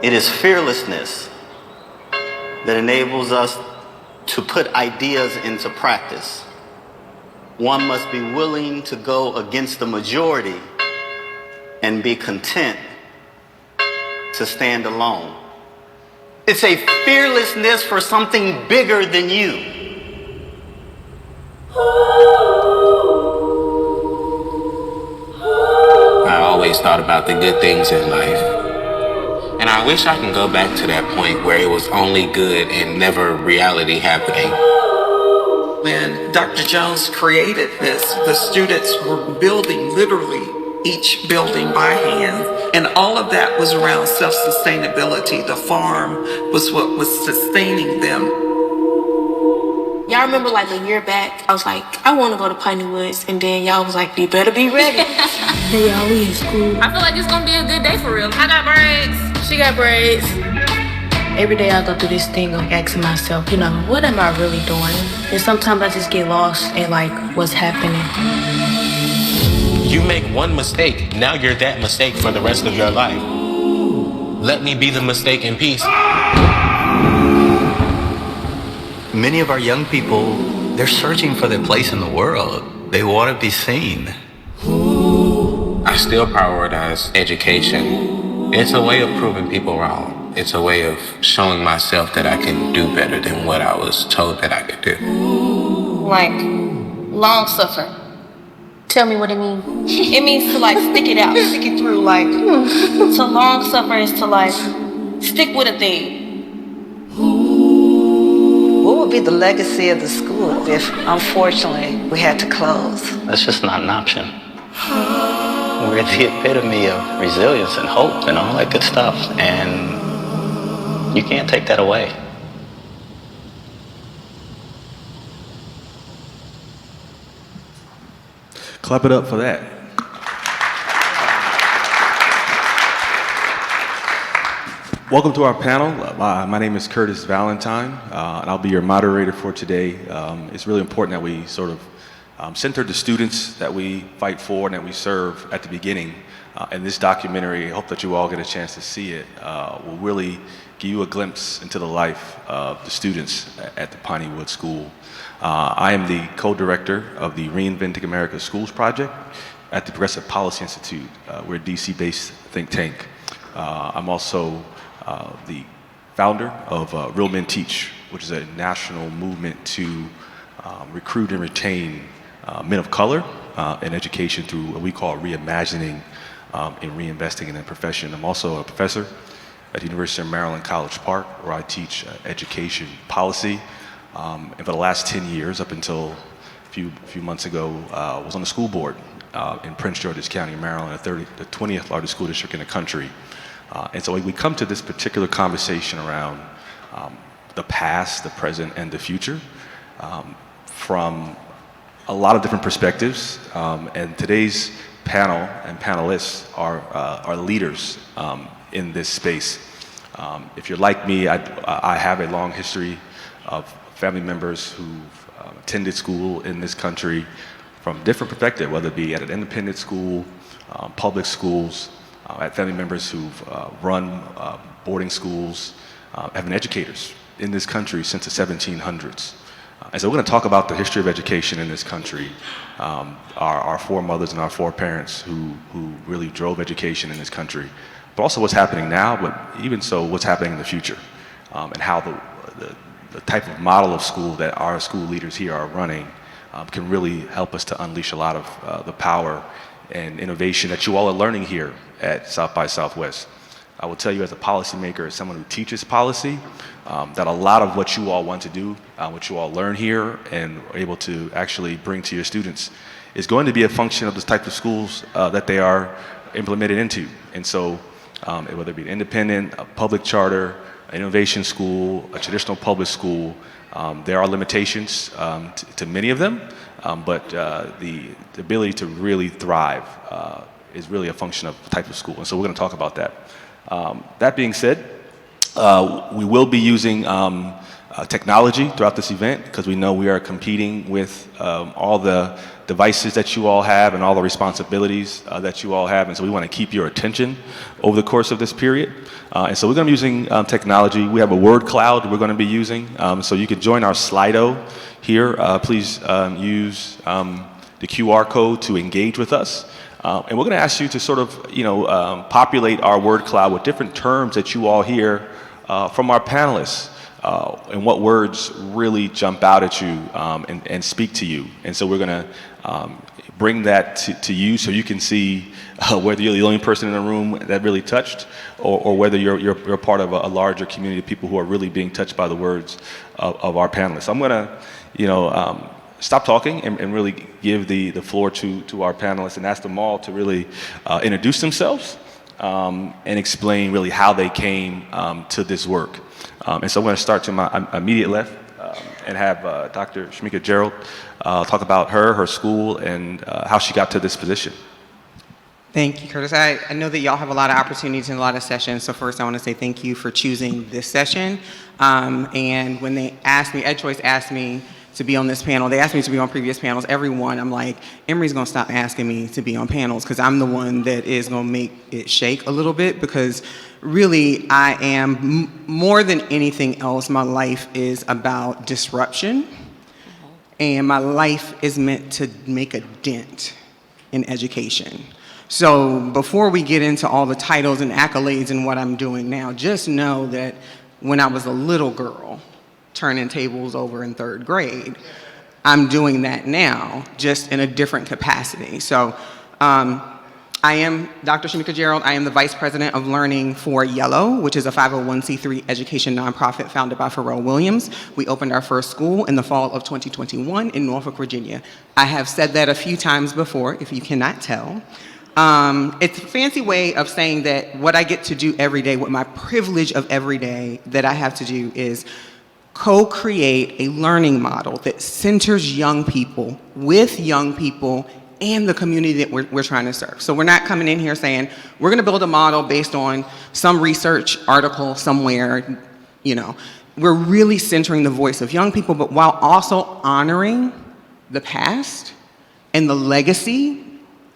It is fearlessness that enables us to put ideas into practice. One must be willing to go against the majority and be content to stand alone. It's a fearlessness for something bigger than you. I always thought about the good things in life. And I wish I can go back to that point where it was only good and never reality happening. When Dr. Jones created this, the students were building literally each building by hand. And all of that was around self-sustainability. The farm was what was sustaining them. Y'all remember like a year back, I was like, I want to go to Piney Woods. And then y'all was like, you better be ready. Hey, y'all, we in school. I feel like it's going to be a good day for real. I got braids. She got braids. Every day I go through this thing of asking myself, what am I really doing? And sometimes I just get lost in like what's happening. You make one mistake, now you're that mistake for the rest of your life. Let me be the mistake in peace. Many of our young people, they're searching for their place in the world. They want to be seen. I still prioritize education. It's a way of proving people wrong. It's a way of showing myself that I can do better than what I was told that I could do. Like, long suffering. Tell me what it means. It means to like stick it out, stick it through. Like, to long suffer is to like stick with a thing. What would be the legacy of the school if, unfortunately, we had to close? That's just not an option. We're the epitome of resilience and hope and all that good stuff, and you can't take that away. Clap it up for that. Welcome to our panel. My name is Curtis Valentine, and I'll be your moderator for today. It's really important that we sort of center the students that we fight for and that we serve at the beginning. And this documentary, I hope that you all get a chance to see it, will really give you a glimpse into the life of the students at the Piney Woods School. I am the co-director of the Reinventing America Schools project at the Progressive Policy Institute. We're a DC-based think tank. I'm also the founder of Real Men Teach, which is a national movement to recruit and retain men of color in education through what we call reimagining and reinvesting in their profession. I'm also a professor at the University of Maryland, College Park, where I teach education policy. And for the last 10 years, up until a few months ago, was on the school board in Prince George's County, Maryland, the 20th largest school district in the country. And so we come to this particular conversation around the past, the present, and the future from a lot of different perspectives. And today's panel and panelists are leaders in this space. If you're like me, I have a long history of family members who've attended school in this country from different perspectives, whether it be at an independent school, public schools. I have family members who've run boarding schools, have been educators in this country since the 1700s. And so we're going to talk about the history of education in this country, our foremothers and our foreparents who really drove education in this country, but also what's happening now, but even so, what's happening in the future, and how the type of model of school that our school leaders here are running can really help us to unleash a lot of the power and innovation that you all are learning here at South by Southwest. I will tell you as a policymaker, as someone who teaches policy, that a lot of what you all want to do, what you all learn here and are able to actually bring to your students is going to be a function of the type of schools that they are implemented into. And so whether it be an independent, a public charter, an innovation school, a traditional public school, there are limitations to many of them, but the ability to really thrive is really a function of the type of school. And so we're going to talk about that. That being said, we will be using technology throughout this event, because we know we are competing with all the devices that you all have and all the responsibilities that you all have, and so we want to keep your attention over the course of this period. And so we're going to be using technology. We have a word cloud we're going to be using, so you can join our Slido here. Please use the QR code to engage with us. And we're going to ask you to sort of, populate our word cloud with different terms that you all hear from our panelists, and what words really jump out at you and speak to you. And so we're going to bring that to you so you can see whether you're the only person in the room that really touched, or whether you're part of a larger community of people who are really being touched by the words of our panelists. I'm going to, stop talking and really give the floor to our panelists and ask them all to really introduce themselves and explain really how they came to this work. And so I'm going to start to my immediate left and have Dr. Shamika Gerald talk about her school, and how she got to this position. Thank you, Curtis. I know that y'all have a lot of opportunities and a lot of sessions, so first I want to say thank you for choosing this session. And when they asked me, EdChoice asked me to be on this panel, they asked me to be on previous panels, everyone, I'm like, Emory's going to stop asking me to be on panels, because I'm the one that is going to make it shake a little bit, because really I am, more than anything else, my life is about disruption, and my life is meant to make a dent in education. So before we get into all the titles and accolades and what I'm doing now, just know that when I was a little girl, turning tables over in 3rd grade, I'm doing that now, just in a different capacity. So I am Dr. Shamika Gerald. I am the Vice President of Learning for Yellow, which is a 501c3 education nonprofit founded by Pharrell Williams. We opened our first school in the fall of 2021 in Norfolk, Virginia. I have said that a few times before, if you cannot tell. It's a fancy way of saying that what I get to do every day, what my privilege of every day that I have to do, is co-create a learning model that centers young people with young people and the community that we're trying to serve. So we're not coming in here saying, we're gonna build a model based on some research article somewhere, We're really centering the voice of young people, but while also honoring the past and the legacy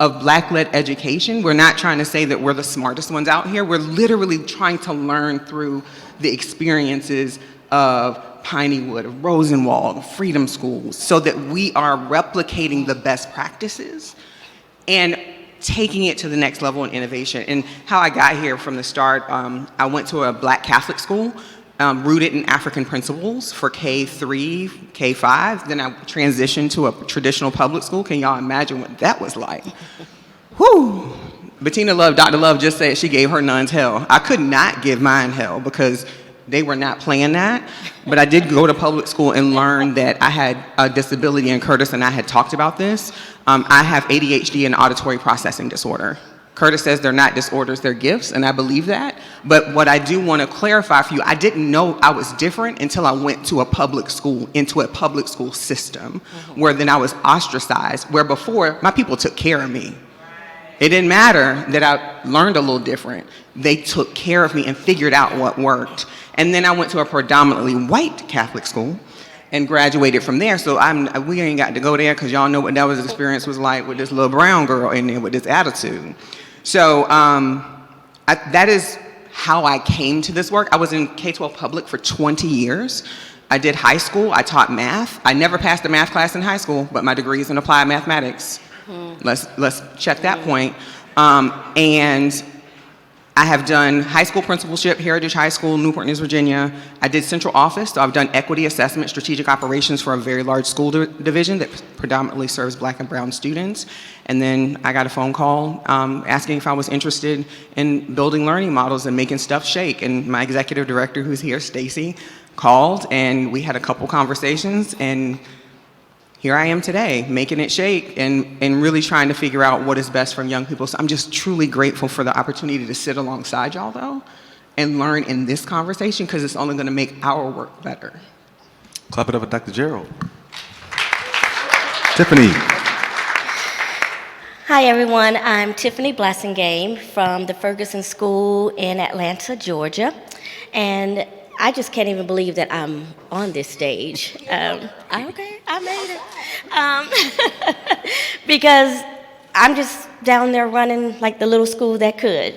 of Black-led education. We're not trying to say that we're the smartest ones out here. We're literally trying to learn through the experiences of Pineywood, of Rosenwald, of Freedom Schools, so that we are replicating the best practices and taking it to the next level in innovation. And how I got here from the start, I went to a Black Catholic school, rooted in African principles for K3, K5. Then I transitioned to a traditional public school. Can y'all imagine what that was like? Whew. Bettina Love, Dr. Love just said she gave her nuns hell. I could not give mine hell because they were not playing that. But I did go to public school and learn that I had a disability, and Curtis and I had talked about this. I have ADHD and auditory processing disorder. Curtis says they're not disorders, they're gifts, and I believe that. But what I do want to clarify for you, I didn't know I was different until I went to a public school, into a public school system, where then I was ostracized, where before my people took care of me. It didn't matter that I learned a little different. They took care of me and figured out what worked. And then I went to a predominantly white Catholic school and graduated from there. So we ain't got to go there because y'all know what that experience was like with this little brown girl in there with this attitude. So that is how I came to this work. I was in K-12 public for 20 years. I did high school, I taught math. I never passed a math class in high school, but my degree is in applied mathematics. Let's check that point. And I have done high school principalship, Heritage High School, Newport News, Virginia. I did central office, so I've done equity assessment, strategic operations for a very large school division that predominantly serves Black and brown students. And then I got a phone call asking if I was interested in building learning models and making stuff shake. And my executive director, who's here, Stacy, called, and we had a couple conversations, and here I am today, making it shake and really trying to figure out what is best for young people. So I'm just truly grateful for the opportunity to sit alongside y'all, though, and learn in this conversation, because it's only going to make our work better. Clap it up for Dr. Gerald. Tiffany. Hi, everyone. I'm Tiffany Blassingame from the Ferguson School in Atlanta, Georgia. And I just can't even believe that I'm on this stage. Okay, I made it. Because I'm just down there running like the little school that could,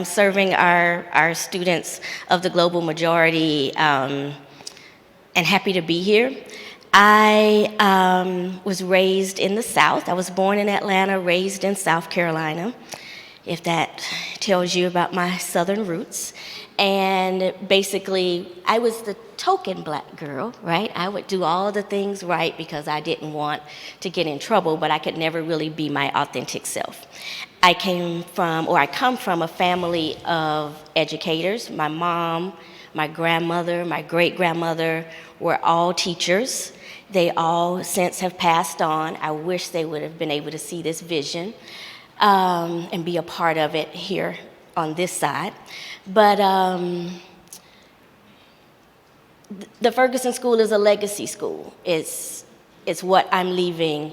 serving our students of the global majority, and happy to be here. I was raised in the South. I was born in Atlanta, raised in South Carolina, if that tells you about my Southern roots. And basically, I was the token black girl, right? I would do all the things right because I didn't want to get in trouble, but I could never really be my authentic self. I come from a family of educators. My mom, my grandmother, my great-grandmother were all teachers. They all since have passed on. I wish they would have been able to see this vision and be a part of it here on this side. But the Ferguson School is a legacy school. It's what I'm leaving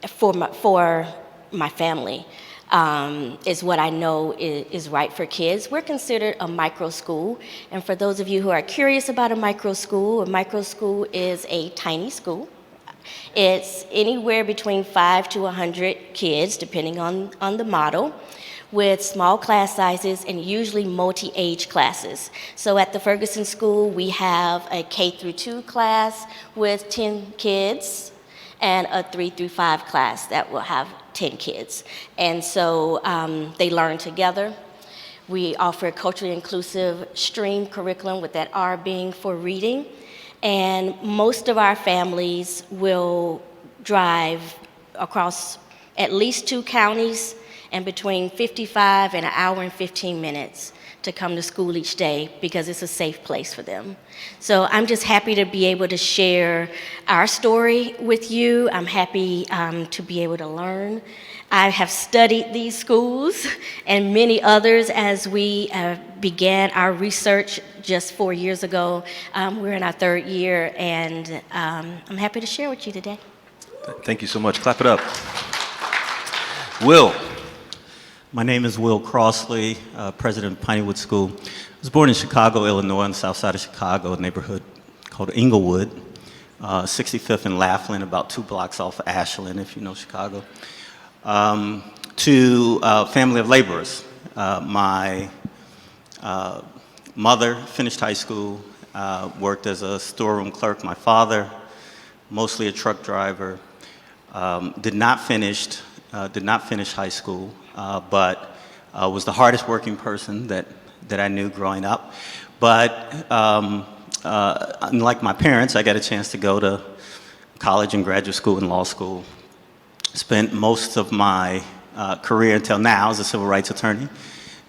for my family. Is what I know is right for kids. We're considered a micro school, and for those of you who are curious about a micro school is a tiny school. It's anywhere between 5 to 100 kids, depending on the model, with small class sizes and usually multi-age classes. So at the Ferguson School, we have a K through 2 class with 10 kids and a 3 through 5 class that will have 10 kids. And so they learn together. We offer a culturally inclusive STREAM curriculum, with that R being for reading. And most of our families will drive across at least 2 counties and between 55 and an hour and 15 minutes to come to school each day because it's a safe place for them. So I'm just happy to be able to share our story with you. I'm happy to be able to learn. I have studied these schools and many others as we began our research just 4 years ago. We're in our 3rd year, and I'm happy to share with you today. Thank you so much. Clap it up. Will. My name is Will Crossley, president of Pineywood School. I was born in Chicago, Illinois, on the south side of Chicago, a neighborhood called Inglewood, 65th and Laughlin, about 2 blocks off Ashland, if you know Chicago. To a family of laborers. My mother finished high school, worked as a storeroom clerk. My father, mostly a truck driver, did not finish high school, but was the hardest working person that I knew growing up. But unlike my parents, I got a chance to go to college and graduate school and law school. Spent most of my career until now as a civil rights attorney,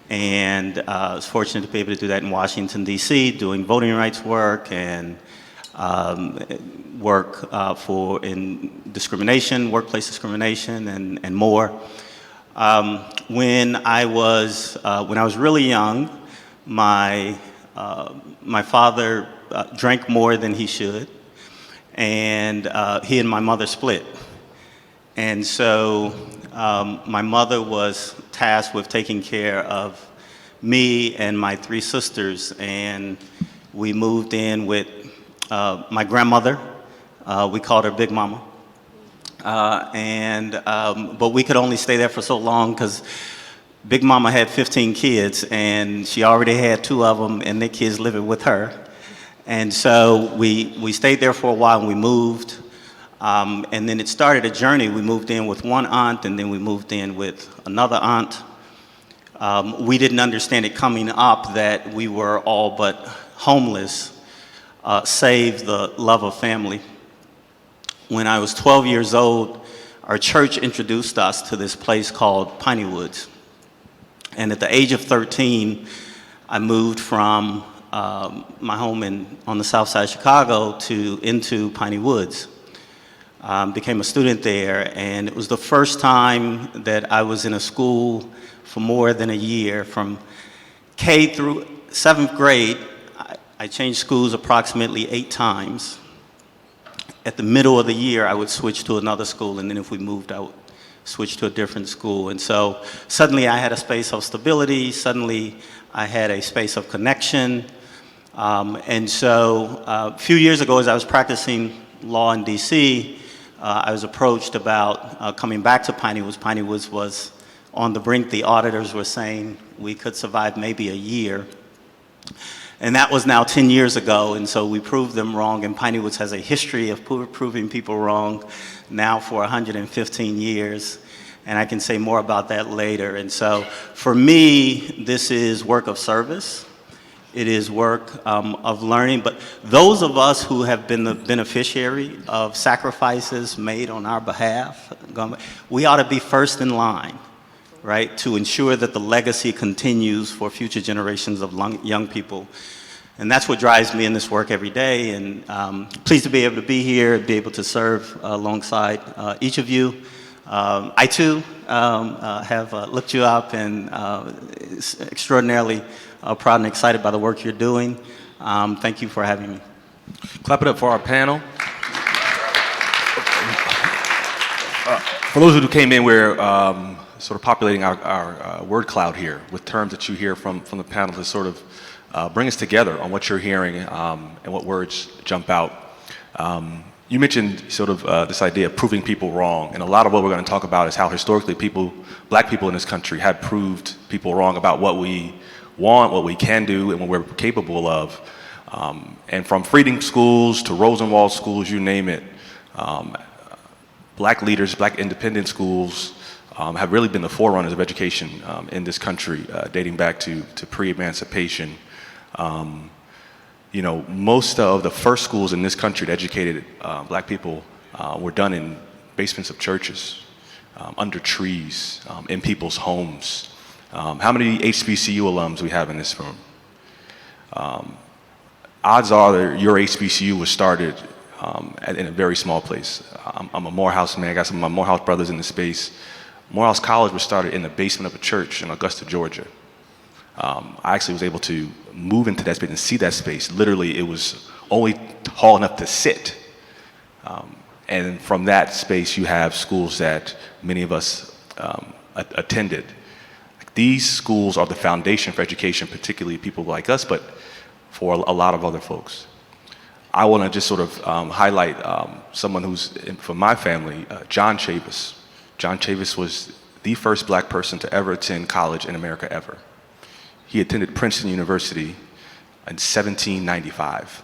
and was fortunate to be able to do that in Washington, D.C., doing voting rights work and work in discrimination, workplace discrimination, and more. When I was really young, my father drank more than he should, and he and my mother split. And so my mother was tasked with taking care of me and my 3 sisters, and we moved in with my grandmother. We called her Big Mama. But we could only stay there for so long because Big Mama had 15 kids, and she already had 2 of them and their kids living with her. And so we stayed there for a while, and we moved. And then it started a journey. We moved in with one aunt, and then we moved in with another aunt. We didn't understand it coming up that we were all but homeless, save the love of family. When I was 12 years old, our church introduced us to this place called Pineywood. And at the age of 13, I moved from my home on the south side of Chicago into Piney Woods. Became a student there, and it was the first time that I was in a school for more than a year. From K through 7th grade, I changed schools approximately 8 times. At the middle of the year, I would switch to another school, and then if we moved, I would switch to a different school. And so suddenly I had a space of stability. Suddenly I had a space of connection. And so a few years ago, as I was practicing law in DC, I was approached about coming back to Piney Woods. Piney Woods was on the brink. The auditors were saying we could survive maybe a year. And that was now 10 years ago, and so we proved them wrong, and Piney Woods has a history of proving people wrong now for 115 years, and I can say more about that later. And so for me, this is work of service. It is work of learning, but those of us who have been the beneficiary of sacrifices made on our behalf, we ought to be first in line, right, to ensure that the legacy continues for future generations of young people. And that's what drives me in this work every day, and pleased to be able to be here, be able to serve alongside each of you. I too have looked you up and extraordinarily proud and excited by the work you're doing. Thank you for having me. Clap it up for our panel. For those who came in, we're sort of populating our word cloud here with terms that you hear from the panel to sort of bring us together on what you're hearing and what words jump out. You mentioned sort of this idea of proving people wrong, and a lot of what we're going to talk about is how historically black people in this country have proved people wrong about what we want, what we can do, and what we're capable of. And from Freedom Schools to Rosenwald Schools, you name it, black leaders, black independent schools have really been the forerunners of education in this country, dating back to pre-emancipation. You know, most of the first schools in this country that educated black people were done in basements of churches, under trees, in people's homes. How many HBCU alums we have in this room? Odds are that your HBCU was started in a very small place. I'm a Morehouse man. I got some of my Morehouse brothers in the space. Morehouse College was started in the basement of a church in Augusta, Georgia. I actually was able to move into that space and see that space. Literally, it was only tall enough to sit. And from that space, you have schools that many of us attended. These schools are the foundation for education, particularly people like us, but for a lot of other folks. I want to just sort of highlight someone who's from my family, John Chavis. John Chavis was the first black person to ever attend college in America ever. He attended Princeton University in 1795.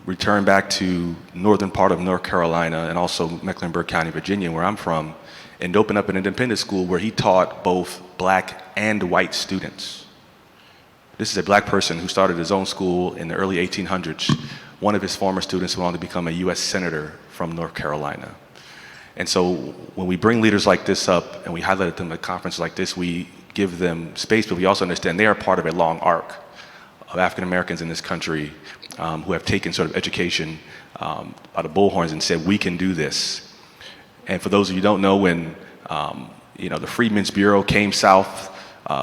Returned back to northern part of North Carolina and also Mecklenburg County, Virginia, where I'm from, and opened up an independent school where he taught both black and white students. This is a black person who started his own school in the early 1800s. One of his former students went on to become a US Senator from North Carolina. And so when we bring leaders like this up and we highlight them at conferences like this, we give them space, but we also understand they are part of a long arc of African Americans in this country who have taken sort of education by the bullhorns and said, we can do this. And for those of you who don't know, when the Freedmen's Bureau came south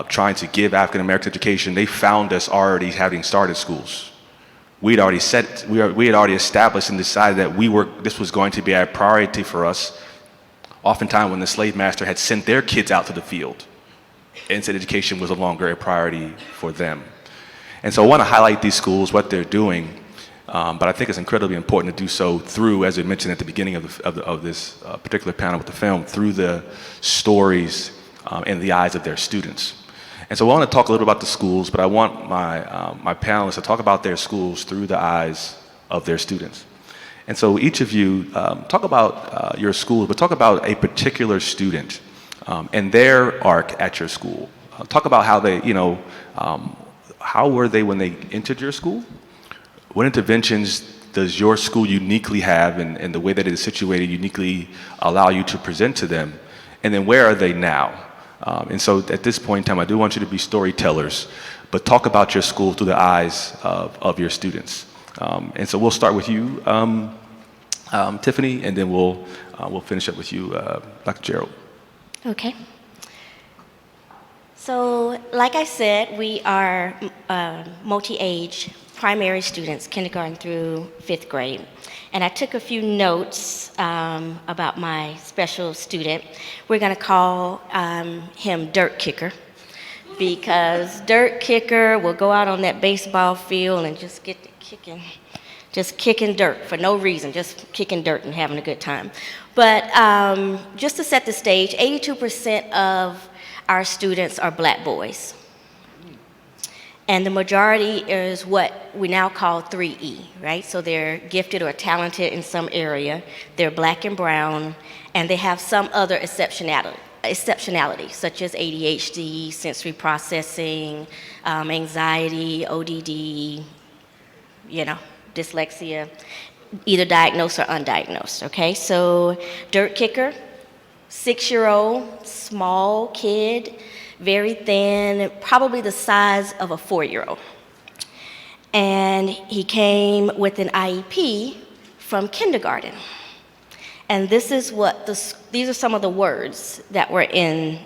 trying to give African American education, they found us already having started schools. We had already established and decided that this was going to be a priority for us. Oftentimes when the slave master had sent their kids out to the field and said education was no longer a priority for them. And so I want to highlight these schools, what they're doing, but I think it's incredibly important to do so through, as I mentioned at the beginning of this particular panel with the film, through the stories and the eyes of their students. And so I want to talk a little about the schools, but I want my panelists to talk about their schools through the eyes of their students. And so each of you talk about your school, but talk about a particular student and their arc at your school. Talk about how they, how were they when they entered your school? What interventions does your school uniquely have and the way that it is situated uniquely allow you to present to them? And then where are they now? And so at this point in time, I do want you to be storytellers, but talk about your school through the eyes of your students. And so we'll start with you, Tiffany, and then we'll finish up with you, Dr. Gerald. Okay. So, like I said, we are multi-age primary students, kindergarten through 5th grade. And I took a few notes about my special student. We're going to call him Dirt Kicker because dirt kicker will go out on that baseball field and just get to kicking dirt for no reason, just kicking dirt and having a good time. But just to set the stage, 82% of our students are black boys. And the majority is what we now call 3E, right? So they're gifted or talented in some area, they're black and brown, and they have some other exceptionality, such as ADHD, sensory processing, anxiety, ODD, dyslexia, either diagnosed or undiagnosed, okay? So dirt kicker, 6-year-old, small kid, very thin, probably the size of a 4-year-old. And he came with an IEP from kindergarten. And these are some of the words that were in,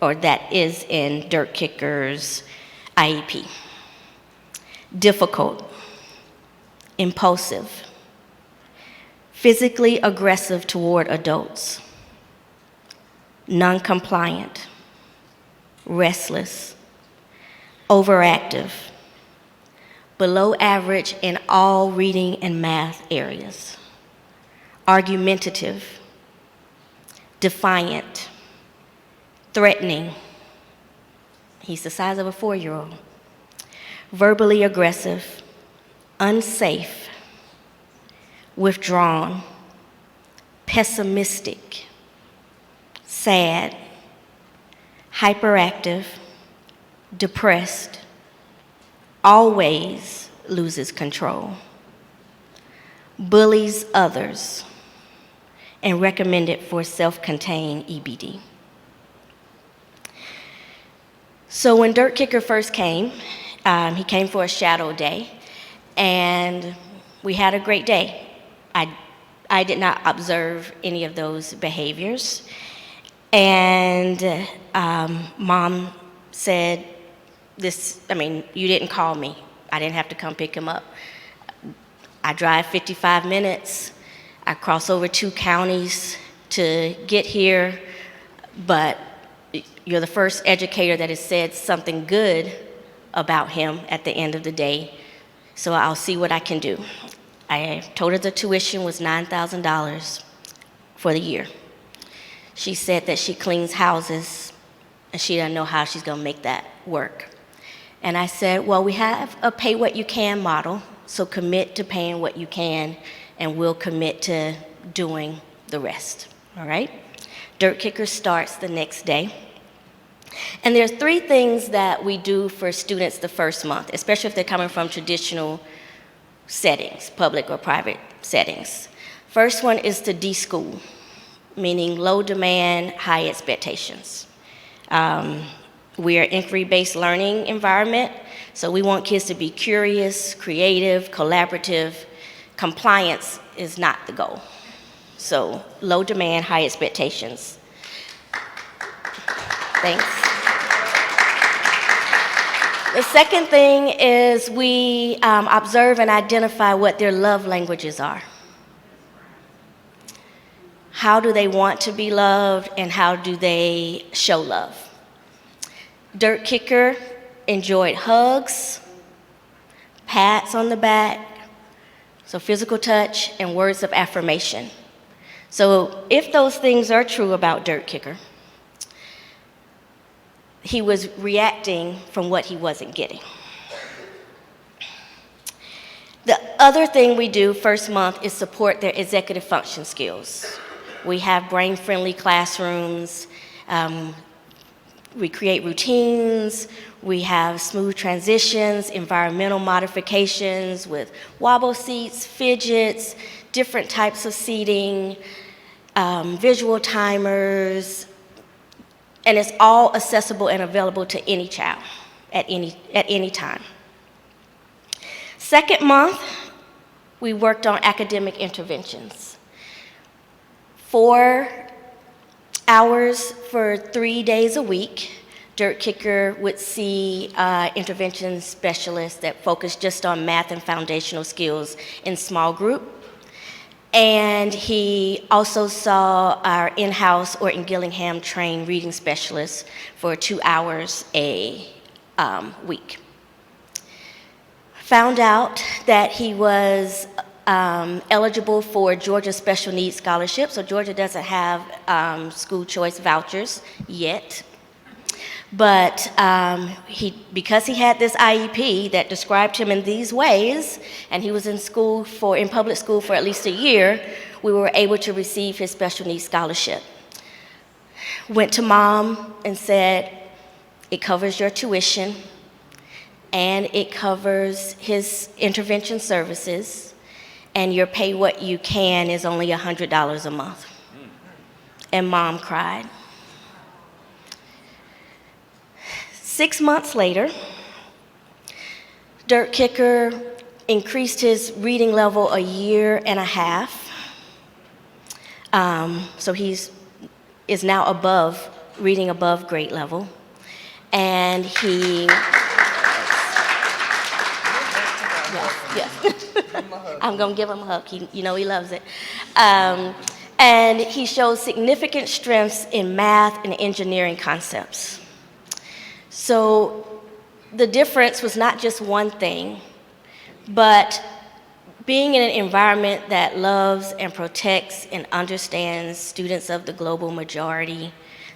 or that is in Dirt Kicker's IEP. Difficult, impulsive, physically aggressive toward adults, non-compliant, restless, overactive, below average in all reading and math areas, argumentative, defiant, threatening. He's the size of a 4-year-old. Verbally aggressive, unsafe, withdrawn, pessimistic, sad, hyperactive, depressed, always loses control, bullies others, and recommended for self-contained EBD. So when Dirt Kicker first came, he came for a shadow day, and we had a great day. I did not observe any of those behaviors. And Mom said, you didn't call me. I didn't have to come pick him up. I drive 55 minutes. I cross over 2 counties to get here, but you're the first educator that has said something good about him at the end of the day, so I'll see what I can do. I told her the tuition was $9,000 for the year. She said that she cleans houses, and she doesn't know how she's gonna make that work. And I said, well, we have a pay what you can model, so commit to paying what you can, and we'll commit to doing the rest, all right? Dirt Kicker starts the next day. And there's 3 things that we do for students the first month, especially if they're coming from traditional settings, public or private settings. First one is to de-school, meaning low demand, high expectations. We are inquiry-based learning environment, so we want kids to be curious, creative, collaborative. Compliance is not the goal. So low demand, high expectations. Thanks. The second thing is we observe and identify what their love languages are. How do they want to be loved, and how do they show love? Dirt Kicker enjoyed hugs, pats on the back, so physical touch, and words of affirmation. So if those things are true about Dirt Kicker, he was reacting from what he wasn't getting. The other thing we do first month is support their executive function skills. We have brain-friendly classrooms, we create routines, we have smooth transitions, environmental modifications with wobble seats, fidgets, different types of seating, visual timers, and it's all accessible and available to any child at any time. Second month, we worked on academic interventions. 4 hours for 3 days a week. Dirt Kicker would see intervention specialists that focus just on math and foundational skills in small group. And he also saw our in-house Orton Gillingham trained reading specialist for 2 hours a week. Found out that he was eligible for Georgia Special Needs Scholarship. So Georgia doesn't have school choice vouchers yet. But because he had this IEP that described him in these ways, and he was in public school for at least a year, we were able to receive his special needs scholarship. Went to mom and said, it covers your tuition, and it covers his intervention services, and your pay what you can is only $100 a month. And mom cried. 6 months later, Dirt Kicker increased his reading level 1.5 years. So he is now reading above grade level. And he, yes. I'm gonna give him a hug, you know he loves it. And he shows significant strengths in math and engineering concepts. So the difference was not just one thing, but being in an environment that loves and protects and understands students of the global majority,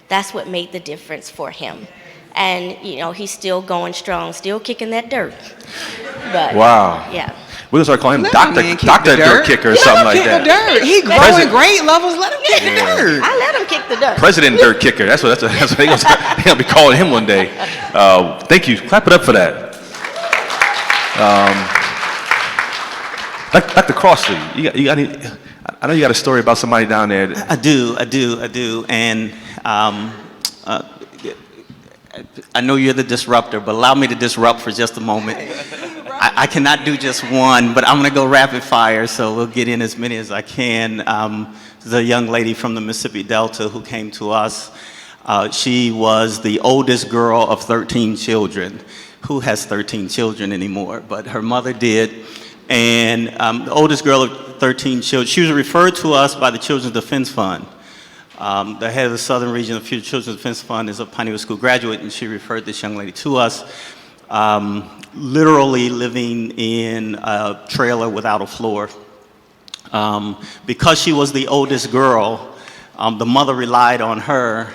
that's what made the difference for him. And you know, he's still going strong, still kicking that dirt. But, wow. Yeah. We're gonna start calling him Dr. Dirt Kicker or something like that. Dirt. He growing grade levels. Let him kick the dirt. I let him kick the dirt. President Dirt Kicker. That's what they're gonna be calling him one day. Thank you. Clap it up for that. Dr. Crossley, you got any? I know you got a story about somebody down there. I do. And I know you're the disruptor, but allow me to disrupt for just a moment. I cannot do just one, but I'm going to go rapid fire, so we'll get in as many as I can. There's a young lady from the Mississippi Delta who came to us. She was the oldest girl of 13 children. Who has 13 children anymore? But her mother did. And the oldest girl of 13 children, she was referred to us by the Children's Defense Fund. The head of the Southern Region of the Children's Defense Fund is a Pineywood School graduate, and she referred this young lady to us. Literally living in a trailer without a floor. Because she was the oldest girl, the mother relied on her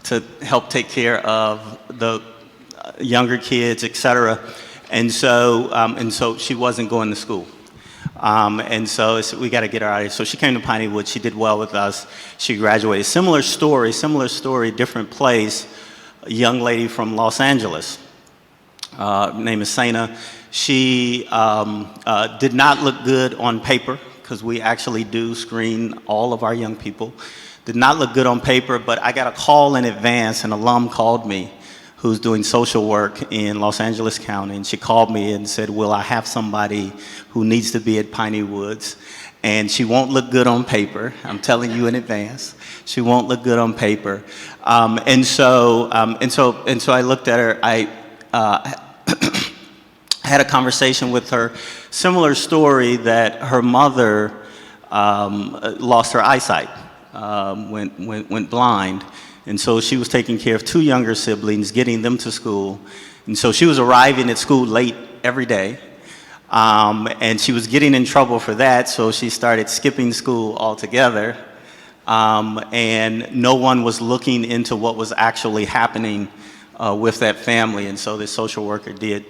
to help take care of the younger kids, etc. And so she wasn't going to school. And so we got to get her out of here. So she came to Pineywood. She did well with us. She graduated. Similar story, different place. A young lady from Los Angeles. Her name is Sana. She did not look good on paper, because we actually do screen all of our young people. Did not look good on paper, but I got a call in advance. An alum called me who's doing social work in Los Angeles County, and she called me and said, will I have somebody who needs to be at Piney Woods? And she won't look good on paper. I'm telling you in advance. She won't look good on paper. And so I looked at her. I had a conversation with her. Similar story, that her mother lost her eyesight, went blind. And so she was taking care of 2 younger siblings, getting them to school. And so she was arriving at school late every day. And she was getting in trouble for that, so she started skipping school altogether. And no one was looking into what was actually happening with that family. And so this social worker did.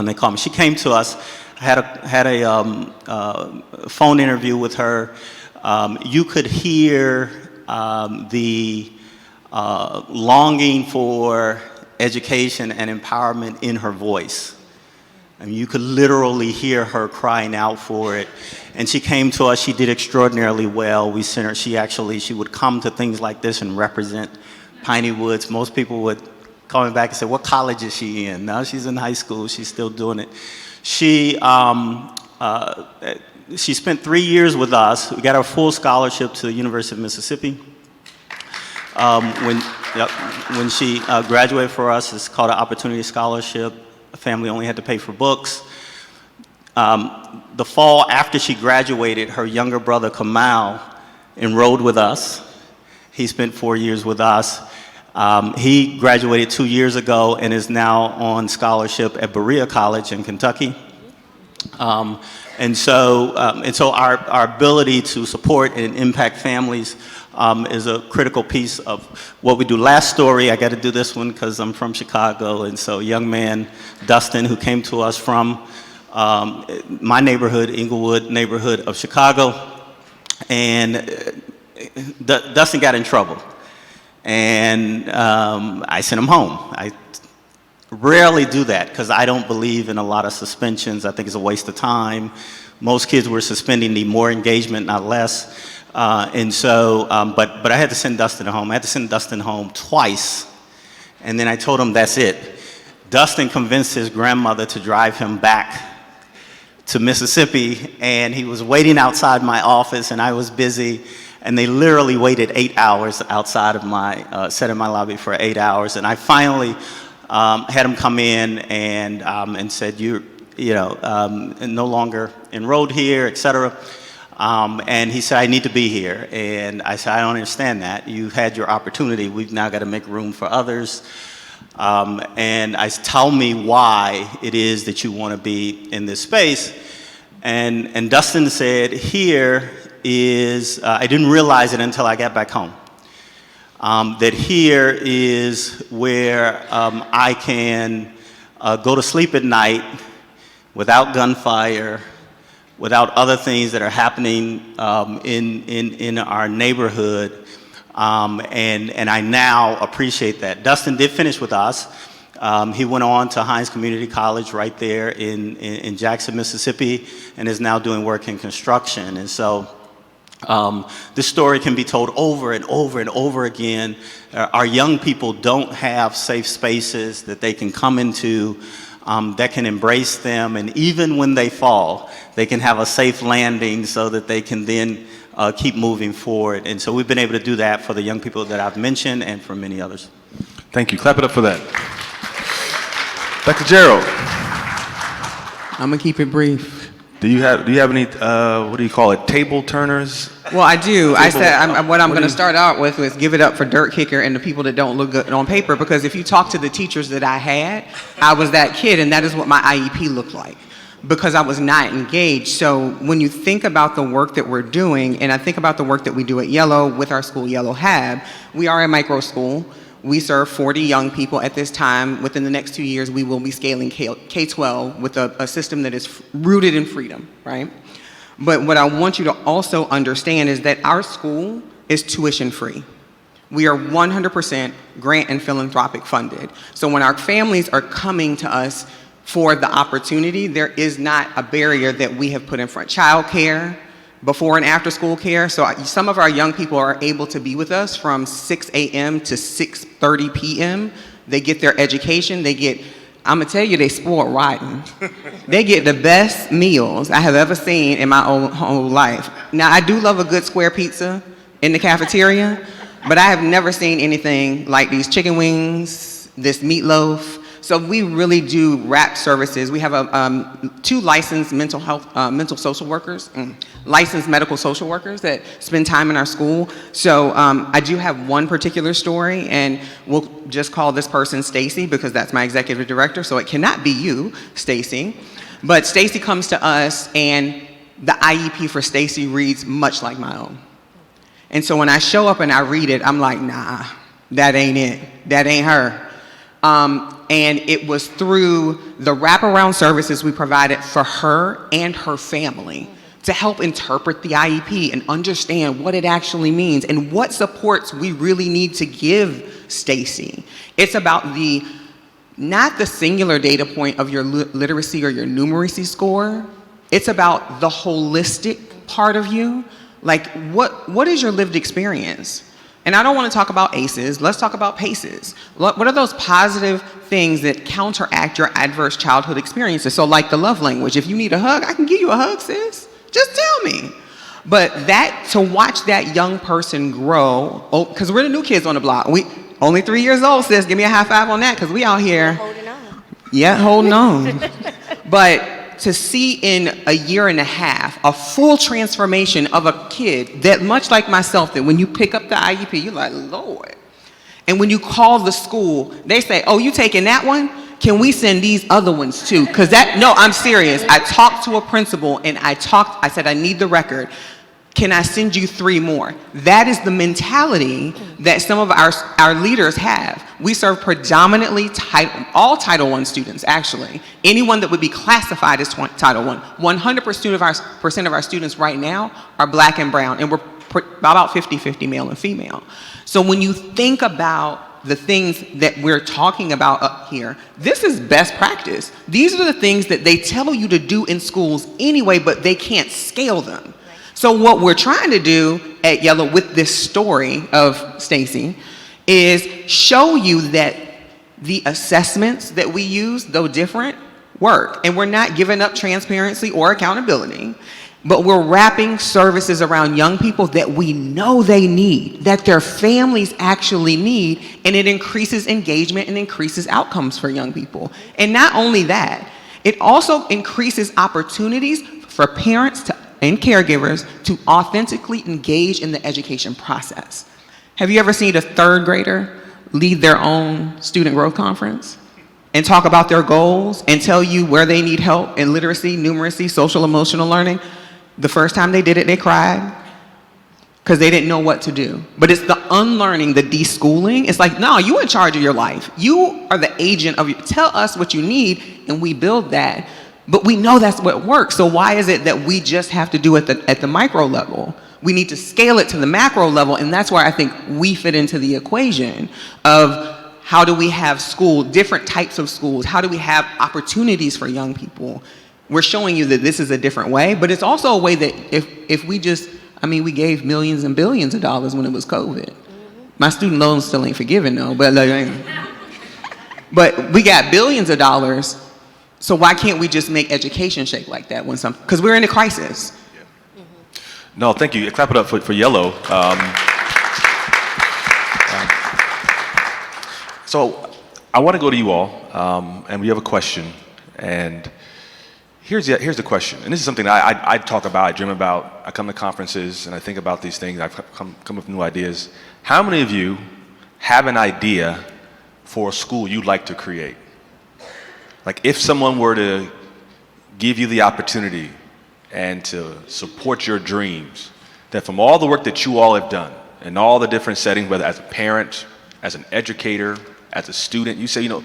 They called me. She came to us. I had a phone interview with her. You could hear the longing for education and empowerment in her voice. I mean, you could literally hear her crying out for it. And she came to us. She did extraordinarily well. We sent her. She would come to things like this and represent Piney Woods. Most people would call me back and say, what college is she in? Now she's in high school. She's still doing it. She spent 3 years with us. We got her full scholarship to the University of Mississippi. When she graduated for us, it's called an Opportunity Scholarship. The family only had to pay for books. The fall after she graduated, her younger brother Kamal enrolled with us. He spent 4 years with us. He graduated 2 years ago and is now on scholarship at Berea College in Kentucky. And so our ability to support and impact families is a critical piece of what we do. Last story, I got to do this one because I'm from Chicago, and so a young man, Dustin, who came to us from my neighborhood, Inglewood neighborhood of Chicago, and Dustin got in trouble, and I sent him home. I rarely do that because I don't believe in a lot of suspensions. I think it's a waste of time. Most kids we're suspending need more engagement, not less. But I had to send Dustin home. I had to send Dustin home twice, and then I told him that's it. Dustin convinced his grandmother to drive him back to Mississippi, and he was waiting outside my office, and I was busy, and they literally waited 8 hours outside of my, sat in my lobby for 8 hours, and I finally had him come in and said, you're no longer enrolled here, et cetera. And he said, I need to be here. And I said, I don't understand that. You had your opportunity. We've now got to make room for others. And tell me why it is that you want to be in this space. And Dustin said, here is, I didn't realize it until I got back home, that here is where I can go to sleep at night without gunfire, without other things that are happening in our neighborhood, and I now appreciate that. Dustin did finish with us. He went on to Hines Community College right there in Jackson, Mississippi, and is now doing work in construction. And so this story can be told over and over and over again. Our young people don't have safe spaces that they can come into that can embrace them, and even when they fall, they can have a safe landing so that they can then keep moving forward. And so we've been able to do that for the young people that I've mentioned and for many others. Thank you. Clap it up for that. Dr. Gerald. I'm gonna keep it brief. Do you have any, what do you call it, table turners? Well, I do. I said what I'm going to start out with is give it up for Dirt Kicker and the people that don't look good on paper, because if you talk to the teachers that I had, I was that kid, and that is what my IEP looked like, because I was not engaged. So when you think about the work that we're doing, and I think about the work that we do at Yellow with our school, Yellow Hab, we are a micro school. We serve 40 young people at this time. Within the next 2 years, we will be scaling K-12 with a system that is rooted in freedom, right? But what I want you to also understand is that our school is tuition free. We are 100% grant and philanthropic funded. So when our families are coming to us for the opportunity, there is not a barrier that we have put in front. Child care, before and after school care. So some of our young people are able to be with us from 6 a.m. to 6:30 p.m. They get their education. I'm gonna tell you, they spoiled rotten. They get the best meals I have ever seen in my whole life. Now, I do love a good square pizza in the cafeteria, but I have never seen anything like these chicken wings, this meatloaf. So we really do wrap services. We have 2 licensed mental social workers, licensed medical social workers that spend time in our school. So I do have one particular story, and we'll just call this person Stacy because that's my executive director, so it cannot be you, Stacy. But Stacy comes to us, and the IEP for Stacy reads much like my own. And so when I show up and I read it, I'm like, nah, that ain't it. That ain't her. And it was through the wraparound services we provided for her and her family to help interpret the IEP and understand what it actually means and what supports we really need to give Stacy. It's about not the singular data point of your literacy or your numeracy score. It's about the holistic part of you. Like, what is your lived experience? And I don't want to talk about ACEs, let's talk about PACEs. What are those positive things that counteract your adverse childhood experiences? So like the love language, if you need a hug, I can give you a hug, sis. Just tell me. But to watch that young person grow, because we're the new kids on the block. We only 3 years old, sis. Give me a high five on that, because we out here. Holding on. Yeah, holding on. But to see in a year and a half a full transformation of a kid that, much like myself, that when you pick up the IEP, you're like, Lord. And when you call the school, they say, oh, you taking that one? Can we send these other ones too? Because no, I'm serious. I talked to a principal and I said, I need the record. Can I send you 3 more? That is the mentality that some of our leaders have. We serve predominantly all Title I students, actually. Anyone that would be classified as Title I. 100% of our students right now are Black and brown, and we're about 50-50 male and female. So when you think about the things that we're talking about up here, this is best practice. These are the things that they tell you to do in schools anyway, but they can't scale them. So what we're trying to do at Yellow with this story of Stacy is show you that the assessments that we use, though different, work. And we're not giving up transparency or accountability, but we're wrapping services around young people that we know they need, that their families actually need, and it increases engagement and increases outcomes for young people. And not only that, it also increases opportunities for parents and caregivers to authentically engage in the education process. Have you ever seen a 3rd grader lead their own student growth conference and talk about their goals and tell you where they need help in literacy, numeracy, social emotional learning? The first time they did it, they cried because they didn't know what to do. But it's the unlearning, the deschooling. It's like, no, you're in charge of your life. You are the agent of tell us what you need and we build that. But we know that's what works. So why is it that we just have to do it at the micro level? We need to scale it to the macro level, and that's where I think we fit into the equation of how do we have different types of schools? How do we have opportunities for young people? We're showing you that this is a different way, but it's also a way that if we just, we gave millions and billions of dollars when it was COVID. My student loans still ain't forgiven though, but we got billions of dollars. So why can't we just make education shake like that because we're in a crisis? Yeah. No, thank you. Clap it up for Yellow. So I want to go to you all, and we have a question. And here's the question. And this is something that I talk about, I dream about, I come to conferences, and I think about these things. I come up with new ideas. How many of you have an idea for a school you'd like to create? Like if someone were to give you the opportunity and to support your dreams, that from all the work that you all have done in all the different settings, whether as a parent, as an educator, as a student, you say, if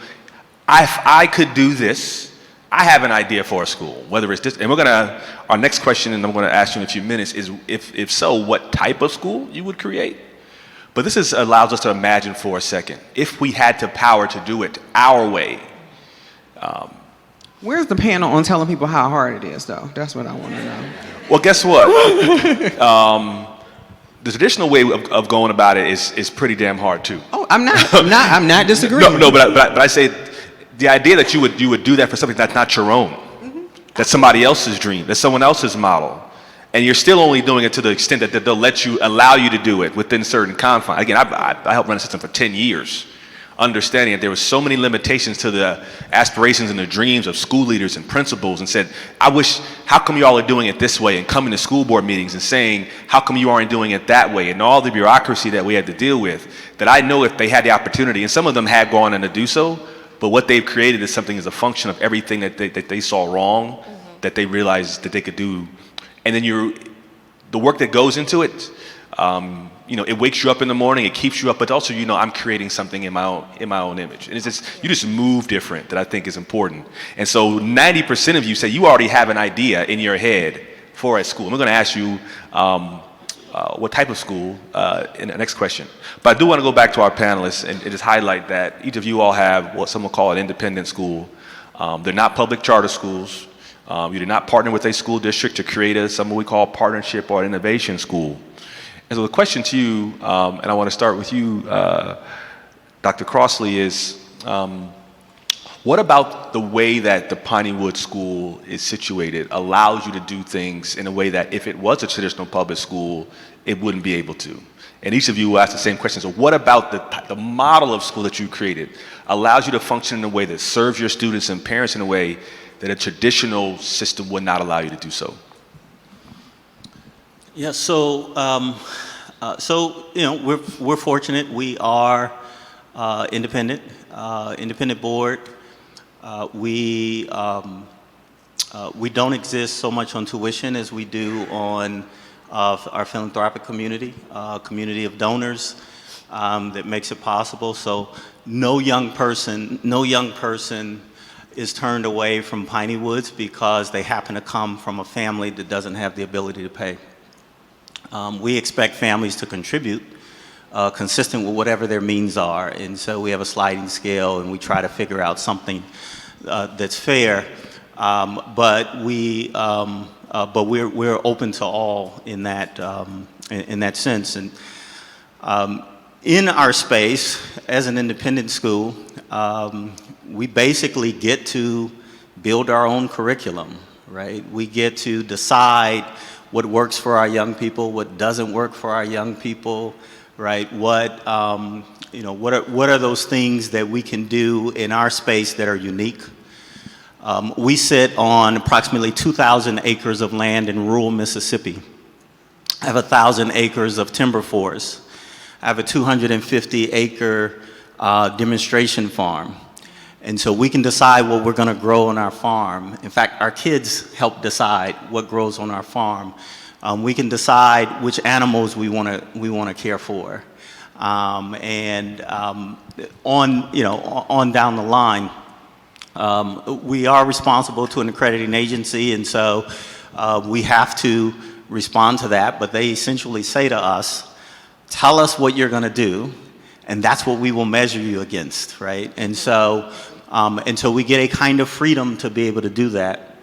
I could do this, I have an idea for a school, whether it's this, and our next question, and I'm gonna ask you in a few minutes, is if so, what type of school you would create? But this allows us to imagine for a second, if we had the power to do it our way. Where's the panel on telling people how hard it is, though? That's what I want to know. Well, guess what? The traditional way of going about it is pretty damn hard too. Oh, I'm not disagreeing. No, but I say the idea that you would do that for something that's not your own, that's somebody else's dream, that's someone else's model, and you're still only doing it to the extent that they'll allow you to do it within certain confines. Again, I helped run a system for 10 years. Understanding that there were so many limitations to the aspirations and the dreams of school leaders and principals, and said, how come you all are doing it this way, and coming to school board meetings and saying, how come you aren't doing it that way, and all the bureaucracy that we had to deal with, that I know if they had the opportunity, and some of them had gone on to do so, but what they've created is something as a function of everything that they saw wrong, that they realized that they could do. And then the work that goes into it, it wakes you up in the morning, it keeps you up, but also, I'm creating something in my own image. And you just move different, that I think is important. And so 90% of you say you already have an idea in your head for a school. And we're gonna ask you what type of school in the next question. But I do wanna go back to our panelists and just highlight that each of you all have what some will call an independent school. They're not public charter schools. You did not partner with a school district to create something we call partnership or innovation school. And so the question to you, and I want to start with you, Dr. Crossley, is what about the way that the Pineywood School is situated allows you to do things in a way that if it was a traditional public school, it wouldn't be able to? And each of you will ask the same question. So what about the model of school that you created allows you to function in a way that serves your students and parents in a way that a traditional system would not allow you to do so? Yeah, so we're fortunate. We are independent board. We don't exist so much on tuition as we do on our philanthropic community, community of donors that makes it possible. So no young person is turned away from Piney Woods because they happen to come from a family that doesn't have the ability to pay. We expect families to contribute consistent with whatever their means are, and so we have a sliding scale, and we try to figure out something that's fair. But we're open to all in that sense. And in our space, as an independent school, we basically get to build our own curriculum, right? We get to decide what works for our young people, what doesn't work for our young people, right? What are those things that we can do in our space that are unique? We sit on approximately 2,000 acres of land in rural Mississippi. I have 1,000 acres of timber forest. I have a 250-acre demonstration farm. And so we can decide what we're going to grow on our farm. In fact, our kids help decide what grows on our farm. We can decide which animals we want to care for, and on down the line. We are responsible to an accrediting agency, and so we have to respond to that. But they essentially say to us, "Tell us what you're going to do, and that's what we will measure you against," right? And so we get a kind of freedom to be able to do that,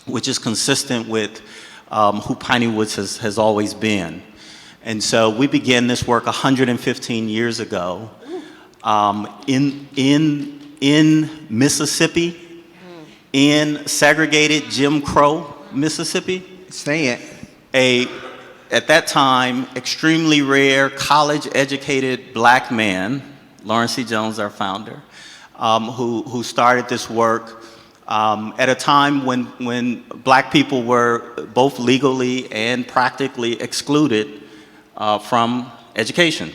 which is consistent with who Piney Woods has always been. And so we began this work 115 years ago in Mississippi, in segregated Jim Crow, Mississippi. Say it. At that time, extremely rare college-educated black man, Lawrence C. Jones, our founder, who started this work at a time when black people were both legally and practically excluded from education.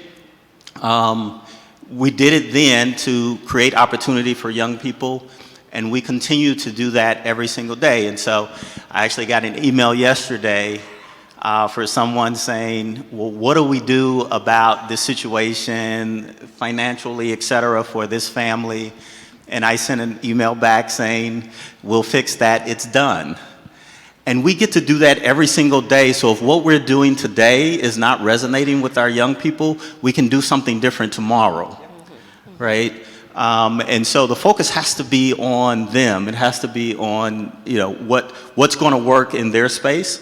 We did it then to create opportunity for young people, and we continue to do that every single day. And so I actually got an email yesterday for someone saying, well, what do we do about this situation financially, et cetera, for this family? And I sent an email back saying, we'll fix that, it's done. And we get to do that every single day. So if what we're doing today is not resonating with our young people, we can do something different tomorrow, right? And so the focus has to be on them. It has to be on, what's going to work in their space.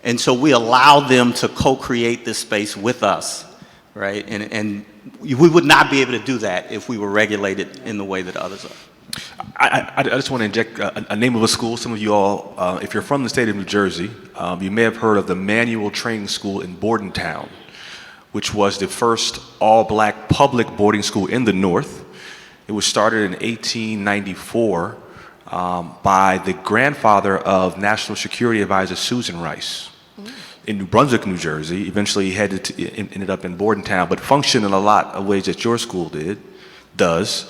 And so we allow them to co-create this space with us, right? And we would not be able to do that if we were regulated in the way that others are. I just want to inject a name of a school. Some of you all, if you're from the state of New Jersey, you may have heard of the Manual Training School in Bordentown, which was the first all-black public boarding school in the North. It was started in 1894 by the grandfather of National Security Advisor Susan Rice in New Brunswick, New Jersey. Eventually ended up in Bordentown, but functioned in a lot of ways that your school does.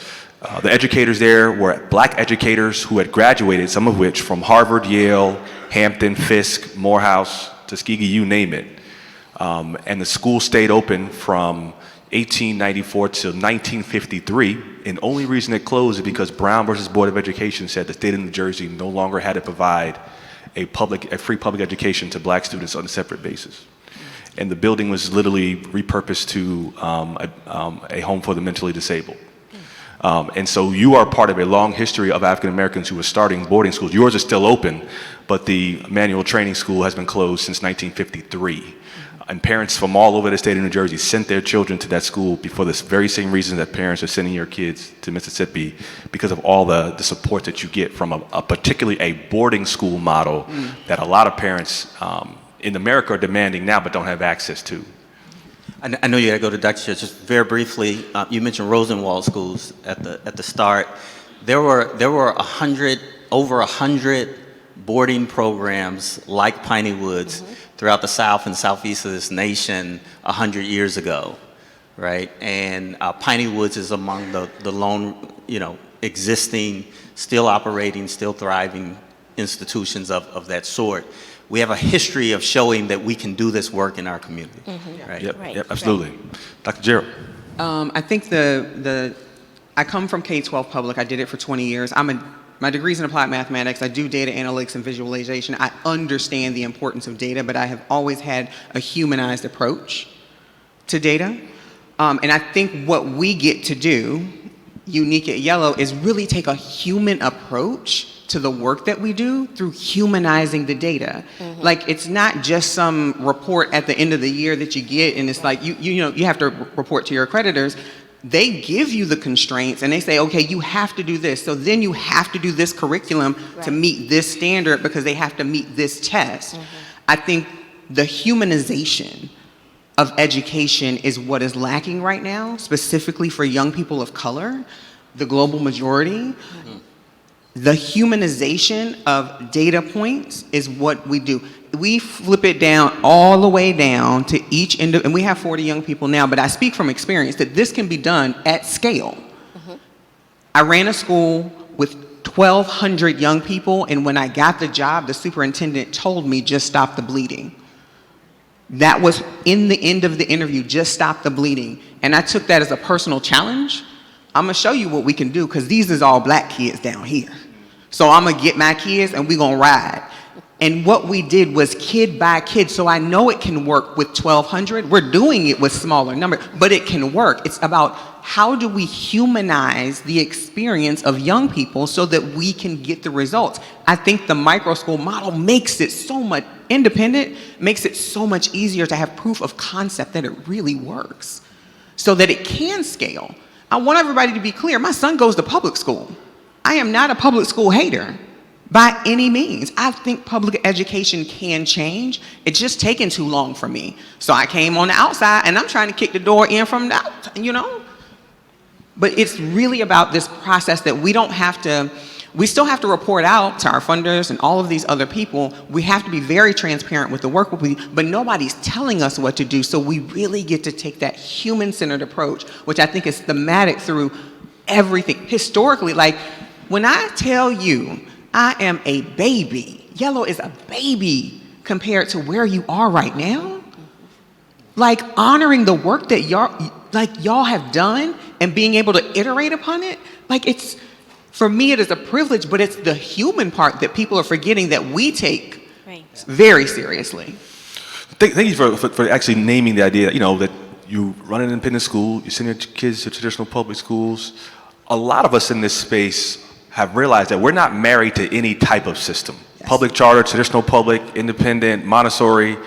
The educators there were black educators who had graduated, some of which from Harvard, Yale, Hampton, Fisk, Morehouse, Tuskegee, you name it. And the school stayed open from 1894 to 1953, and the only reason it closed is because Brown versus Board of Education said the state of New Jersey no longer had to provide a free public education to black students on a separate basis. And the building was literally repurposed to a home for the mentally disabled. And so you are part of a long history of African Americans who are starting boarding schools. Yours is still open, but the Manual Training School has been closed since 1953. And parents from all over the state of New Jersey sent their children to that school for this very same reason that parents are sending your kids to Mississippi, because of all the support that you get from particularly a boarding school model that a lot of parents in America are demanding now but don't have access to. I know you got to go to Dr. Church. Just very briefly, you mentioned Rosenwald Schools at the start. There were 100 over 100 boarding programs like Piney Woods throughout the South and Southeast of this nation 100 years ago, right? And Piney Woods is among the lone, existing, still operating, still thriving institutions of that sort. We have a history of showing that we can do this work in our community, right? Yep, absolutely. Right. Dr. Gerald. I think I come from K-12 public. I did it for 20 years. My degree's in applied mathematics. I do data analytics and visualization. I understand the importance of data, but I have always had a humanized approach to data. And I think what we get to do, unique at Yellow, is really take a human approach to the work that we do through humanizing the data. Like, it's not just some report at the end of the year that you get and it's like, you have to report to your accreditors. They give you the constraints and they say, okay, you have to do this. So then you have to do this curriculum to meet this standard because they have to meet this test. I think the humanization of education is what is lacking right now, specifically for young people of color, the global majority. The humanization of data points is what we do. We flip it down all the way down to each and we have 40 young people now, but I speak from experience that this can be done at scale. I ran a school with 1,200 young people, and when I got the job, the superintendent told me, just stop the bleeding. That was in the end of the interview, just stop the bleeding. And I took that as a personal challenge. I'm gonna show you what we can do, because these is all black kids down here. So I'm gonna get my kids and we gonna ride. And what we did was kid by kid. So I know it can work with 1,200. We're doing it with smaller numbers, but it can work. It's about how do we humanize the experience of young people so that we can get the results. I think the micro school model makes it so much independent, makes it so much easier to have proof of concept that it really works so that it can scale. I want everybody to be clear. My son goes to public school. I am not a public school hater by any means. I think public education can change. It's just taken too long for me. So I came on the outside and I'm trying to kick the door in from the outside, But it's really about this process that we still have to report out to our funders and all of these other people. We have to be very transparent with the work we do, but nobody's telling us what to do. So we really get to take that human-centered approach, which I think is thematic through everything. Historically, like when I tell you I am a baby, Yellow is a baby compared to where you are right now. Like honoring the work that y'all have done and being able to iterate upon it, for me, it is a privilege, but it's the human part that people are forgetting that we take very seriously. Thank you for actually naming the idea, that you run an independent school, you send your kids to traditional public schools. A lot of us in this space have realized that we're not married to any type of system. Yes. Public charter, traditional public, independent, Montessori.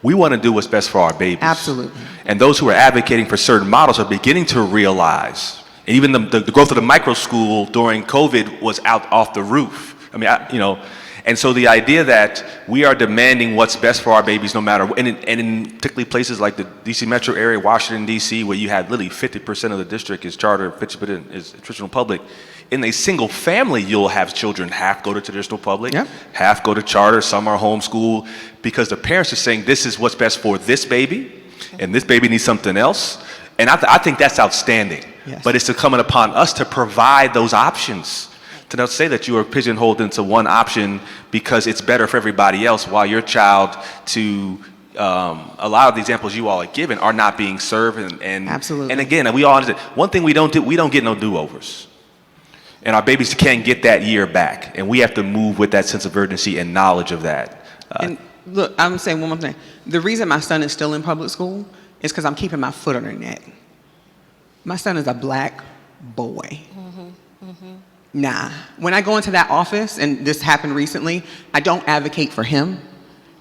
We want to do what's best for our babies. Absolutely. And those who are advocating for certain models are beginning to realize. And even the growth of the micro school during COVID was off the roof. And so the idea that we are demanding what's best for our babies no matter, and in particularly places like the DC metro area, Washington, DC, where you have literally 50% of the district is charter, 50% is traditional public. In a single family, you'll have children half go to traditional public, half go to charter, some are homeschooled, because the parents are saying this is what's best for this baby, and this baby needs something else. And I think that's outstanding. Yes. But it's incumbent upon us to provide those options. To not say that you are pigeonholed into one option because it's better for everybody else, while your child, to a lot of the examples you all are given, are not being served. And absolutely. And again, we all understand, one thing we don't do, we don't get no do-overs. And our babies can't get that year back. And we have to move with that sense of urgency and knowledge of that. And look, I'm saying one more thing. The reason my son is still in public school is because I'm keeping my foot on their neck. My son is a black boy. Nah. When I go into that office, and this happened recently, I don't advocate for him.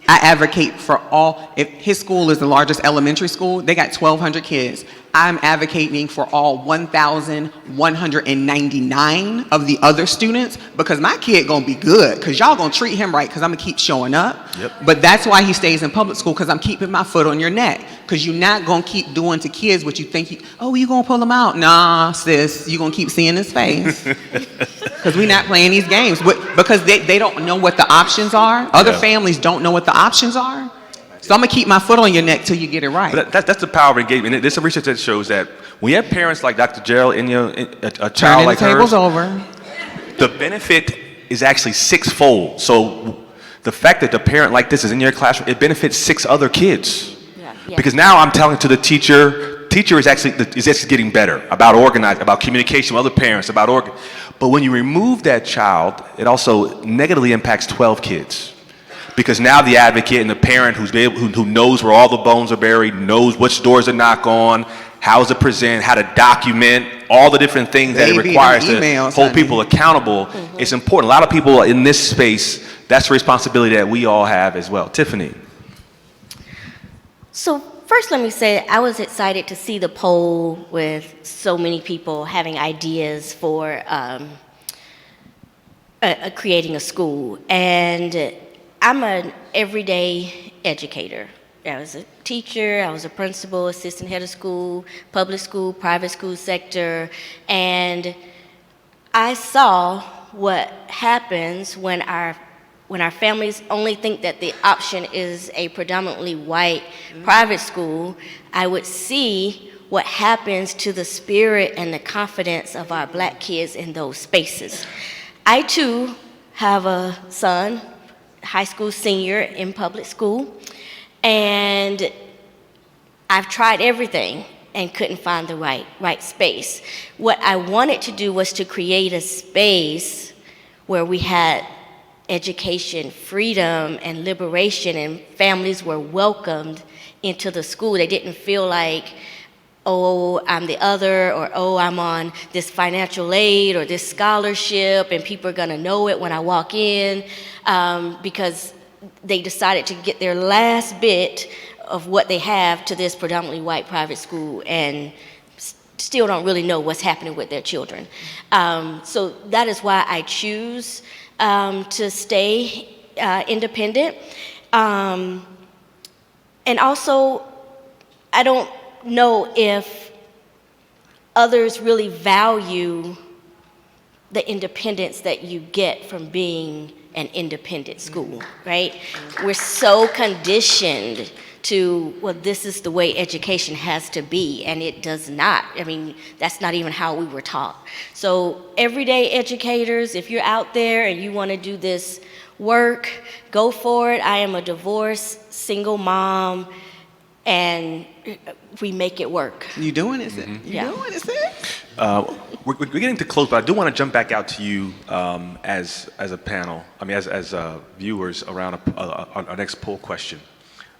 I advocate for all. If his school is the largest elementary school, they got 1,200 kids. I'm advocating for all 1,199 of the other students, because my kid gonna be good, because y'all gonna treat him right, because I'm gonna keep showing up. Yep. But that's why he stays in public school, because I'm keeping my foot on your neck, because you're not gonna keep doing to kids what you think you gonna pull them out. Nah, sis, you gonna keep seeing his face. Because we're not playing these games. Because they don't know what the options are. Other families don't know what the options are. So I'm going to keep my foot on your neck till you get it right. But that's the power of engagement. There's some research that shows that when you have parents like Dr. Gerald and a child like Turning the tables hers, over. the benefit is actually sixfold. So the fact that the parent like this is in your classroom, it benefits 6 other kids. Because now I'm telling to the teacher is actually getting better about organizing, about communication with other parents, But when you remove that child, it also negatively impacts 12 kids. Because now the advocate and the parent who knows where all the bones are buried, knows which doors to knock on, how to present, how to document, all the different things that it requires to hold people accountable. It's important. A lot of people in this space, that's a responsibility that we all have as well. Tiffany. So first, let me say I was excited to see the poll with so many people having ideas for creating a school. And I'm an everyday educator. I was a teacher, I was a principal, assistant head of school, public school, private school sector, and I saw what happens when our families only think that the option is a predominantly white private school. I would see what happens to the spirit and the confidence of our black kids in those spaces. I too have a son, high school senior in public school, and I've tried everything and couldn't find the right space. What I wanted to do was to create a space where we had education, freedom, and liberation, and families were welcomed into the school. They didn't feel like, oh, I'm the other, or oh, I'm on this financial aid or this scholarship, and people are gonna know it when I walk in, because they decided to get their last bit of what they have to this predominantly white private school and still don't really know what's happening with their children. So that is why I choose to stay independent. And also, I don't know if others really value the independence that you get from being an independent school, right? We're so conditioned to, well, this is the way education has to be, and it does not. I mean, that's not even how we were taught. So everyday educators, if you're out there and you want to do this work, go for it. I am a divorced, single mom, and we make it work. You doing it, sis? You doing it, sis? We're getting to close, but I do want to jump back out to you as a panel. I mean, as viewers around our next poll question.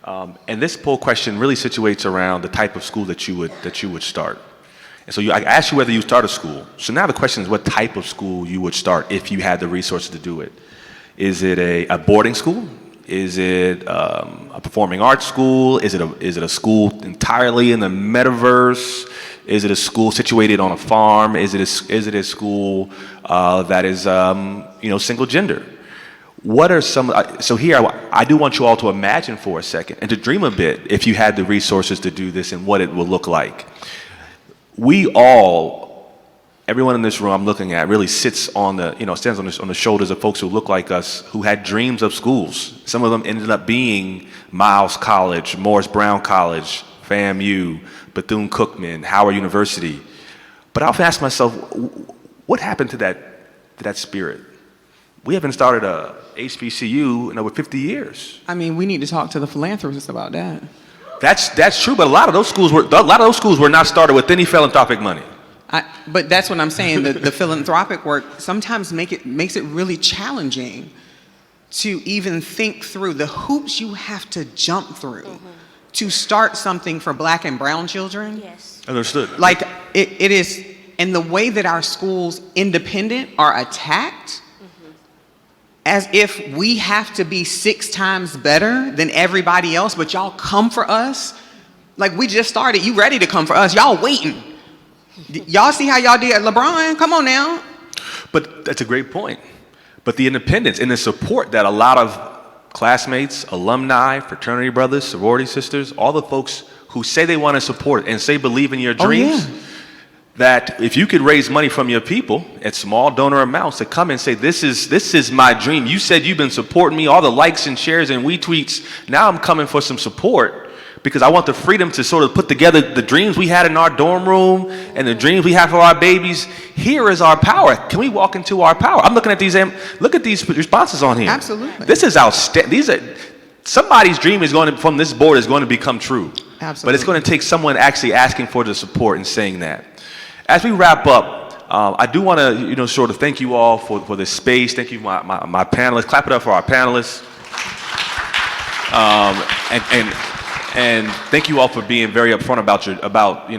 And this poll question really situates around the type of school that you would start. And so I asked you whether you start a school. So now the question is what type of school you would start if you had the resources to do it. Is it a boarding school? Is it a performing arts school? Is it a school entirely in the metaverse? Is it a school situated on a farm? Is it a school that is single gender? What are some? So here I do want you all to imagine for a second and to dream a bit if you had the resources to do this and what it will look like. Everyone in this room I'm looking at really sits on stands on the shoulders of folks who look like us, who had dreams of schools. Some of them ended up being Miles College, Morris Brown College, FAMU, Bethune-Cookman, Howard University. But I often ask myself, what happened to that spirit? We haven't started a HBCU in over 50 years. I mean, we need to talk to the philanthropists about that. That's true, but a lot of those schools were not started with any philanthropic money. But that's what I'm saying. The philanthropic work sometimes makes it really challenging to even think through the hoops you have to jump through to start something for black and brown children. Yes. Understood. Like it is, and the way that our schools independent are attacked, as if we have to be 6 times better than everybody else, but y'all come for us. Like, we just started. You ready to come for us. Y'all waiting. Y'all see how y'all did LeBron? Come on now. But that's a great point. But the independence and the support that a lot of classmates, alumni, fraternity brothers, sorority sisters, all the folks who say they want to support and say believe in your dreams, that if you could raise money from your people at small donor amounts to come and say, this is my dream. You said you've been supporting me, all the likes and shares and retweets. Now I'm coming for some support because I want the freedom to sort of put together the dreams we had in our dorm room and the dreams we have for our babies. Here is our power. Can we walk into our power? I'm looking at these, look at these responses on here. Absolutely. This is outstanding. Somebody's dream is going to, from this board, is going to become true. Absolutely. But it's going to take someone actually asking for the support and saying that. As we wrap up, I do want to, sort of thank you all for this space. Thank you, my panelists. Clap it up for our panelists. And thank you all for being very upfront about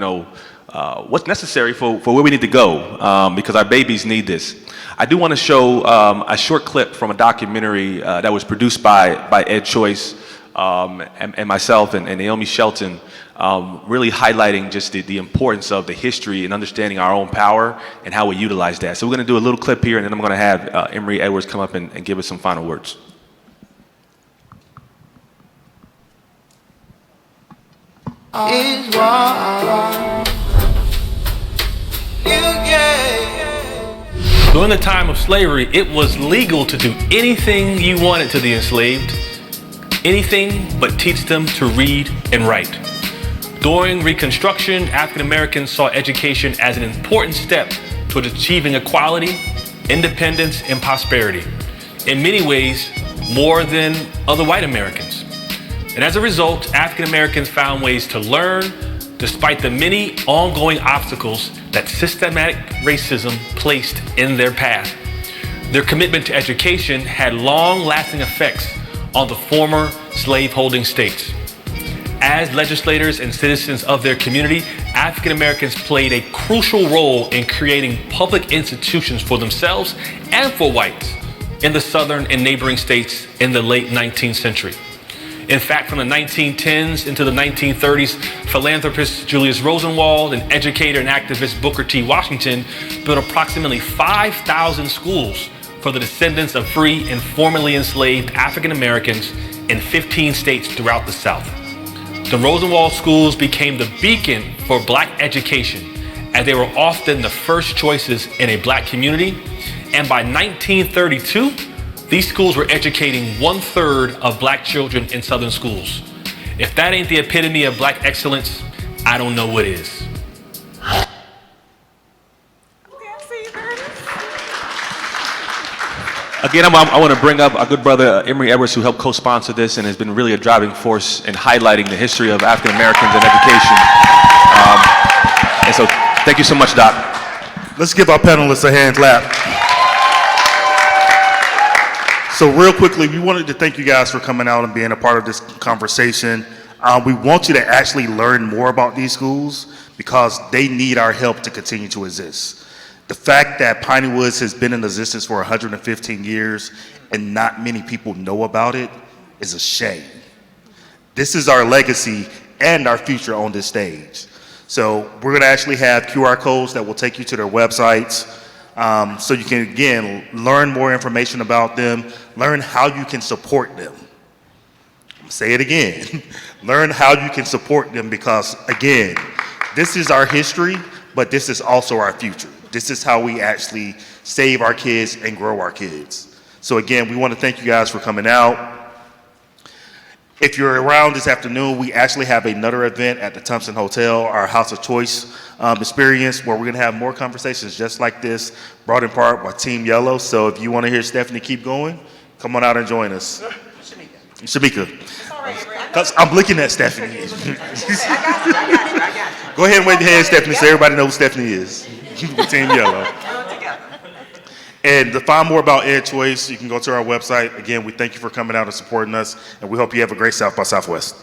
what's necessary for where we need to go, because our babies need this. I do want to show a short clip from a documentary that was produced by Ed Choice and myself and Naomi Shelton, really highlighting just the importance of the history and understanding our own power and how we utilize that. So we're going to do a little clip here, and then I'm going to have Emery Edwards come up and give us some final words. Is what you gave. During the time of slavery, it was legal to do anything you wanted to the enslaved, anything but teach them to read and write. During Reconstruction, African Americans saw education as an important step toward achieving equality, independence, and prosperity. In many ways, more than other white Americans. And as a result, African Americans found ways to learn despite the many ongoing obstacles that systematic racism placed in their path. Their commitment to education had long-lasting effects on the former slave-holding states. As legislators and citizens of their community, African Americans played a crucial role in creating public institutions for themselves and for whites in the southern and neighboring states in the late 19th century. In fact, from the 1910s into the 1930s, philanthropist Julius Rosenwald and educator and activist Booker T. Washington built approximately 5,000 schools for the descendants of free and formerly enslaved African Americans in 15 states throughout the South. The Rosenwald Schools became the beacon for black education, as they were often the first choices in a black community. And by 1932, these schools were educating 1/3 of black children in Southern schools. If that ain't the epitome of black excellence, I don't know what is. Again, I want to bring up our good brother Emery Edwards, who helped co-sponsor this and has been really a driving force in highlighting the history of African Americans in education. And so, thank you so much, Doc. Let's give our panelists a hand clap. So real quickly, we wanted to thank you guys for coming out and being a part of this conversation. We want you to actually learn more about these schools because they need our help to continue to exist. The fact that Piney Woods has been in existence for 115 years and not many people know about it is a shame. This is our legacy and our future on this stage. So we're going to actually have QR codes that will take you to their websites. So you can, again, learn more information about them, learn how you can support them. Say it again. Learn how you can support them because, again, this is our history, but this is also our future. This is how we actually save our kids and grow our kids. So again, we want to thank you guys for coming out. If you're around this afternoon, we actually have another event at the Thompson Hotel, our House of Choice experience, where we're going to have more conversations just like this, brought in part by Team Yellow. So if you want to hear Stephanie keep going, come on out and join us. Shamika. Because I'm looking at Stephanie. I got you. Go ahead and wave your hand, Stephanie, so everybody knows who Stephanie is. Team Yellow. And to find more about Ed Choice, you can go to our website. Again, we thank you for coming out and supporting us, and we hope you have a great South by Southwest.